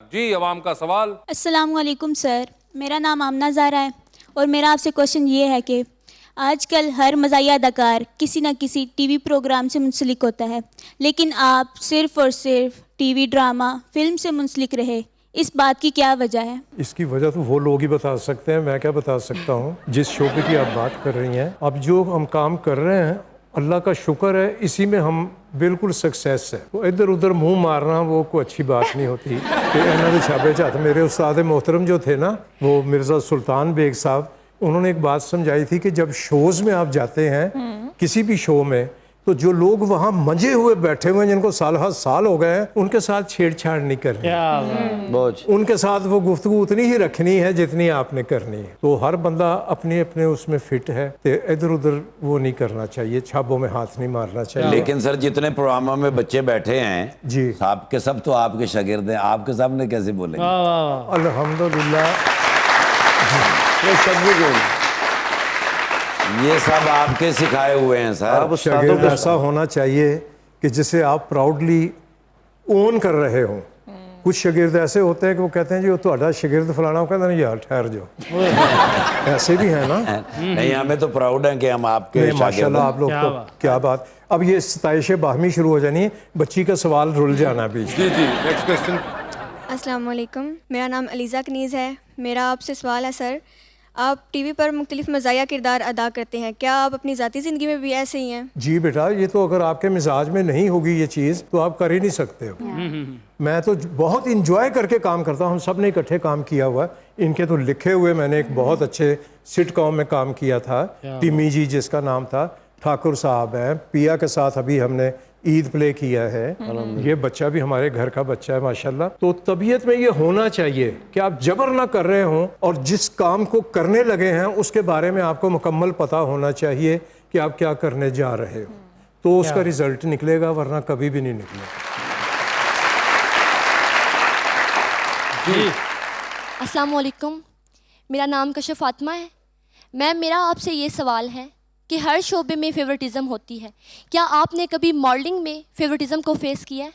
जी अवाम का सवाल। अस्सलाम वालेकुम सर, मेरा नाम आमना ज़ारा है और मेरा आपसे क्वेश्चन ये है कि आजकल हर मज़ाहिया अदाकार किसी न किसी टीवी प्रोग्राम से मुंसलिक होता है, लेकिन आप सिर्फ़ और सिर्फ टीवी ड्रामा फिल्म से मुंसलिक रहे। इस बात की क्या वजह है? इसकी वजह तो वो लोग ही बता सकते हैं, मैं क्या बता सकता हूँ। जिस शोबे की आप बात कर रही हैं, अब जो हम काम कर रहे हैं अल्लाह का शुक्र है, इसी में हम बिल्कुल सक्सेस है। तो इधर उधर मुंह मारना वो कोई अच्छी बात नहीं होती। कि इन्होंने छापे चाहते, मेरे उस्ताद मोहतरम जो थे ना, वो मिर्ज़ा सुल्तान बेग साहब, उन्होंने एक बात समझाई थी कि जब शोज़ में आप जाते हैं, किसी भी शो में, तो जो लोग वहाँ मजे हुए बैठे हुए हैं, जिनको साल हर साल हो गए हैं, उनके साथ छेड़छाड़ नहीं करनी। उनके साथ वो गुफ्तगू उतनी ही रखनी है जितनी आपने करनी है। तो हर बंदा अपने अपने उसमें फिट है, तो इधर उधर वो नहीं करना चाहिए, छाबों में हाथ नहीं मारना चाहिए। लेकिन सर जितने प्रोग्रामों में बच्चे बैठे हैं जी, आपके सब तो आपके शागिर्द हैं, आपके सामने कैसे बोलेंगे? अल्हम्दुलिल्लाह। ये सब आपके सिखाए हुए हैं सर। शागिर्द ऐसा होना चाहिए कि जिसे आप प्राउडली ओन कर रहे हो। कुछ शागिर्द ऐसे होते हैं कि वो कहते हैं जी वो तुम्हारा शागिर्द फलाना, वो कहते हैं यार ठहर जाओ। ऐसे भी है ना। नहीं, हमें तो प्राउड है कि हम आपके शागिर्द माशाल्लाह हैं। आप लोग तो क्या बात। अब ये सताइश बाहमी शुरू हो जानी है, बच्ची का सवाल रुल जाना भी। जी जी नेक्स्ट क्वेश्चन। अस्सलाम वालेकुम, मेरा नाम अलीज़ा कनीज़ है। मेरा आपसे सवाल है सर, आप टीवी पर मुख्तलिफ मज़ाहिया किरदार अदा करते हैं, क्या आप अपनी ज़ाती ज़िंदगी में भी ऐसे ही हैं? जी बेटा, ये तो अगर आपके मिजाज में नहीं होगी ये चीज़ तो आप कर ही नहीं सकते हो। मैं तो बहुत इंजॉय करके काम करता हूँ। हम सब ने इकट्ठे काम किया हुआ है। इनके तो लिखे हुए मैंने एक बहुत अच्छे सिटकॉम में काम किया था, टिमी जी जिसका नाम था, ठाकुर साहब हैं, पिया के साथ अभी हमने ईद प्ले किया है। ये बच्चा भी हमारे घर का बच्चा है माशाल्लाह। तो तबीयत में ये होना चाहिए कि आप जबर ना कर रहे हों और जिस काम को करने लगे हैं उसके बारे में आपको मुकम्मल पता होना चाहिए कि आप क्या करने जा रहे हो, तो उसका रिजल्ट निकलेगा, वरना कभी भी नहीं निकलेगा। अस्सलाम वालेकुम, मेरा नाम कशिफ फातिमा है। मेरा आपसे ये सवाल है कि हर शोबे में फेवरेटिज्म होती है, क्या आपने कभी मॉडलिंग में फेवरेटिज्म को फेस किया है?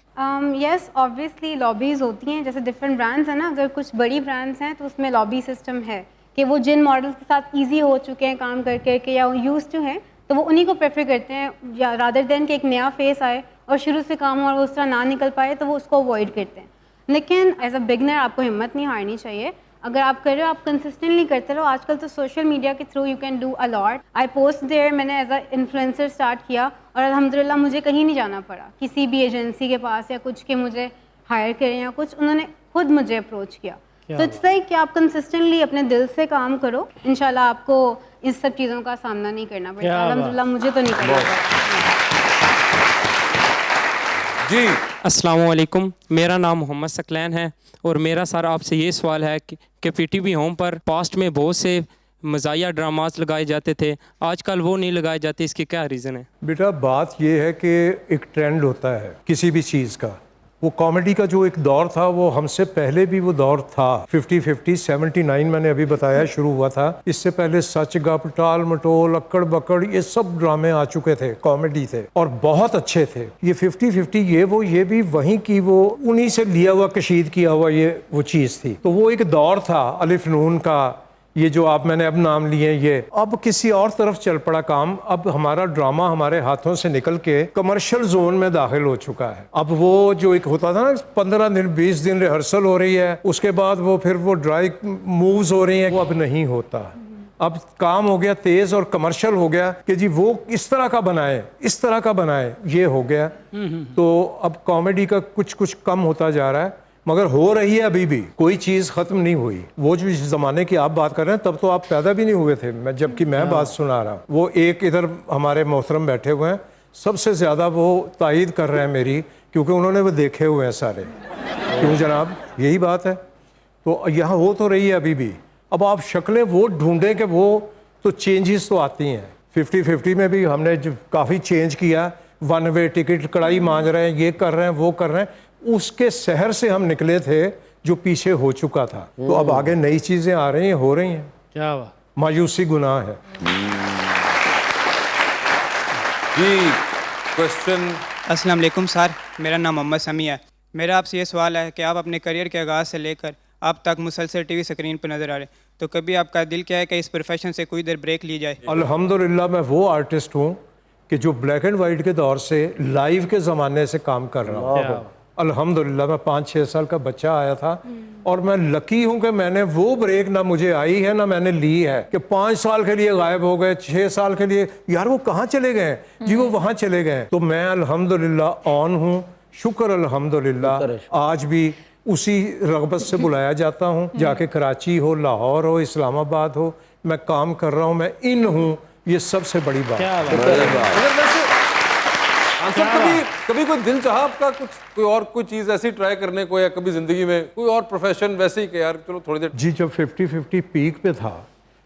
यस, ऑब्वियसली लॉबीज़ होती हैं। जैसे डिफरेंट ब्रांड्स हैं ना, अगर कुछ बड़ी ब्रांड्स हैं तो उसमें लॉबी सिस्टम है कि वो जिन मॉडल्स के साथ इजी हो चुके हैं काम करके के या यूज़ टू हैं, तो वो उन्हीं को प्रेफर करते हैं, या रादर देन कि एक नया फेस आए और शुरू से काम हो और वो उस तरह ना निकल पाए, तो वो उसको अवॉइड करते हैं। लेकिन एज अ बिगनर आपको हिम्मत नहीं हारनी चाहिए। अगर आप कर रहे हो, आप कंसिस्टेंटली करते रहो। आजकल तो सोशल मीडिया के through you can do a lot. I post there, मैंने एज अ इन्फ्लुएंसर स्टार्ट किया और अल्हम्दुलिल्लाह मुझे कहीं नहीं जाना पड़ा किसी भी एजेंसी के पास या कुछ के मुझे हायर करें या कुछ, उन्होंने खुद मुझे अप्रोच किया। तो इट्स लाइक कि आप कंसिस्टेंटली अपने दिल से काम करो, इंशाल्लाह आपको इस सब चीज़ों का सामना नहीं करना पड़ेगा। अल्हम्दुलिल्लाह मुझे तो नहीं करना पड़ा। जी अस्सलाम वालेकुम, मेरा नाम मोहम्मद सकलैन है और मेरा सर आपसे ये सवाल है कि पीटीवी होम पर पास्ट में बहुत से मज़ाहिया ड्रामास लगाए जाते थे, आजकल वो नहीं लगाए जाते, इसकी क्या रीज़न है? बेटा बात ये है कि एक ट्रेंड होता है किसी भी चीज़ का। वो कॉमेडी का जो एक दौर था वो हमसे पहले भी वो दौर था। 50-50 79 मैंने अभी बताया शुरू हुआ था। इससे पहले सच गप, टाल मटोल, अक्कड़ बकड़, ये सब ड्रामे आ चुके थे, कॉमेडी थे और बहुत अच्छे थे। ये 50-50 ये भी वहीं की वो उन्हीं से लिया हुआ, कशीद किया हुआ ये वो चीज़ थी। तो वो एक दौर था अलिफ नून का, ये जो आप मैंने अब नाम लिए, ये अब किसी और तरफ चल पड़ा काम। अब हमारा ड्रामा हमारे हाथों से निकल के कमर्शियल जोन में दाखिल हो चुका है। अब वो जो एक होता था ना 15 दिन 20 दिन रिहर्सल हो रही है, उसके बाद वो फिर वो ड्राई मूव्स हो रही हैं, वो अब नहीं होता। अब काम हो गया तेज और कमर्शियल हो गया कि जी वो इस तरह का बनाए, इस तरह का बनाए, ये हो गया। तो अब कॉमेडी का कुछ कुछ कम होता जा रहा है, मगर हो रही है, अभी भी कोई चीज़ ख़त्म नहीं हुई। वो जो ज़माने की आप बात कर रहे हैं, तब तो आप पैदा भी नहीं हुए थे, जबकि मैं बात सुना रहा हूँ। वो एक इधर हमारे मोहतरम बैठे हुए हैं, सबसे ज़्यादा वो तायद कर रहे हैं मेरी, क्योंकि उन्होंने वो देखे हुए हैं सारे। क्यों जनाब, यही बात है। तो यहाँ हो तो रही है अभी भी। अब आप शक्लें वो ढूंढें कि वो तो चेंजेस तो आती हैं। 50-50 में भी हमने जो काफ़ी चेंज किया, 1 वे टिकट, कढ़ाई मांझ रहे हैं, ये कर रहे हैं, वो कर रहे हैं, उसके शहर से हम निकले थे जो पीछे हो चुका था। तो अब आगे नई चीजें आ रही हैं, हो रही हैं। क्या बात, मायूसी गुनाह है। जी क्वेश्चन। अस्सलाम वालेकुम सर, मेरा नाम मोहम्मद समी है। मेरा आपसे ये सवाल है कि आप अपने करियर के आगाज़ से लेकर अब तक मुसलसल टीवी स्क्रीन पर नज़र आ रहे हैं, तो कभी आपका दिल क्या है कि इस प्रोफेशन से कोई देर ब्रेक ली जाए? अल्हम्दुलिल्लाह मैं वो आर्टिस्ट हूँ कि जो ब्लैक एंड वाइट के दौर से लाइव के ज़माने से काम कर रहा हूँ। अल्हम्दुलिल्लाह मैं 5-6 साल का बच्चा आया था और मैं लकी हूँ कि मैंने वो ब्रेक ना मुझे आई है ना मैंने ली है कि 5 साल के लिए गायब हो गए, 6 साल के लिए, यार वो कहाँ चले गए जी, वो वहाँ चले गए। तो मैं अल्हम्दुलिल्लाह ऑन हूँ, शुक्र अल्हम्दुलिल्लाह। आज भी उसी रगबत से बुलाया जाता हूँ, जाके कराची हो, लाहौर हो, इस्लामाबाद हो, मैं काम कर रहा हूँ, मैं इन हूँ, ये सबसे बड़ी बात है। अगर वैसे आंसर कभी कोई दिल चाहा आपका कुछ कोई और कोई चीज़ ऐसी ट्राई करने को, या कभी ज़िंदगी में कोई और प्रोफेशन वैसे ही कि यार चलो थोड़ी देर? जी जब 50-50 पीक पे था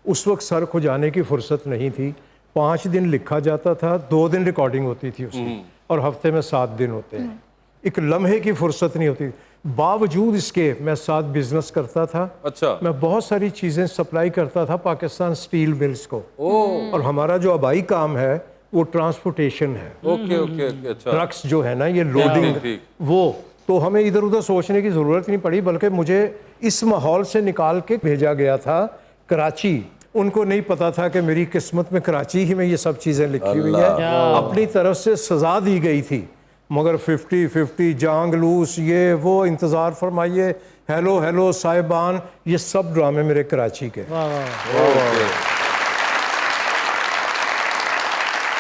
उस वक्त सर खुजाने की फुर्सत नहीं थी। 5 दिन लिखा जाता था, 2 दिन रिकॉर्डिंग होती थी उसकी, और हफ्ते में 7 दिन होते हैं। एक लम्हे की फुर्सत नहीं होती। बावजूद इसके मैं साथ बिजनेस करता था। अच्छा। मैं बहुत सारी चीज़ें सप्लाई करता था पाकिस्तान स्टील मिल्स को, और हमारा जो आबाई काम है वो ट्रांसपोर्टेशन है। ओके ओके ओके, अच्छा। ट्रक्स जो है ना, ये लोडिंग, ठीक। वो तो हमें इधर उधर सोचने की ज़रूरत नहीं पड़ी, बल्कि मुझे इस माहौल से निकाल के भेजा गया था कराची। उनको नहीं पता था कि मेरी किस्मत में कराची ही में ये सब चीज़ें लिखी हुई है। अपनी तरफ से सज़ा दी गई थी, मगर 50-50 जांग लूस, ये वो, इंतज़ार फरमाइए, हेलो हेलो साहिबान, ये सब ड्रामे मेरे कराची के। ओके।